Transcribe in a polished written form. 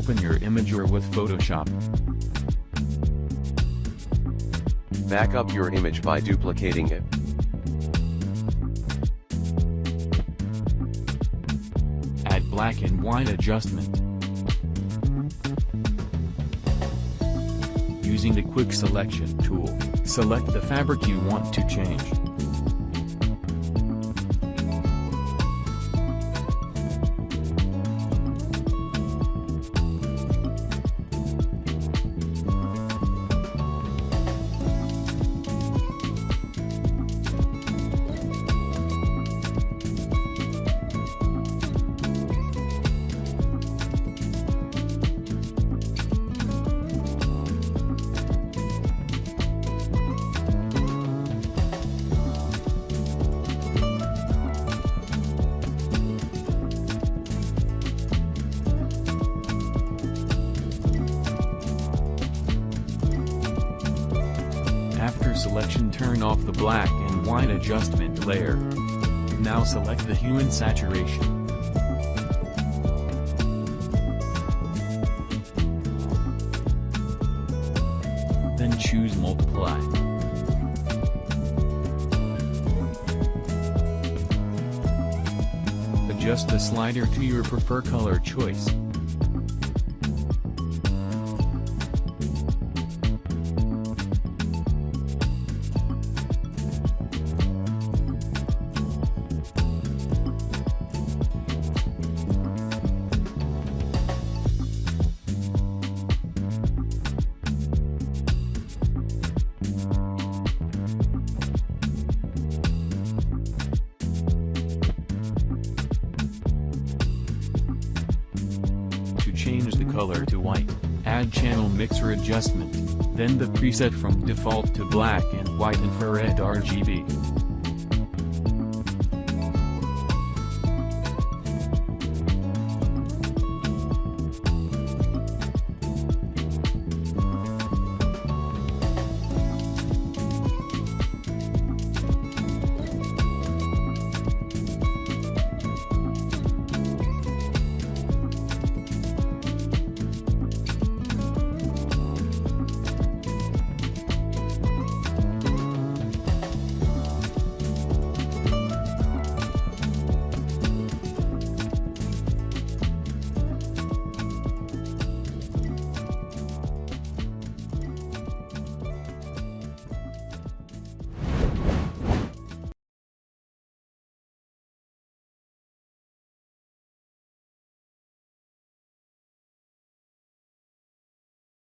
open your image or with Photoshop. Back up your image by duplicating it. Add black and white adjustment. Using the quick selection tool, select the fabric you want to change. After selection, turn off the black and white adjustment layer. Now select the hue and saturation. Then choose multiply. Adjust the slider to your preferred color choice. Change the color to white, add channel mixer adjustment, then the preset from default to black and white infrared RGB.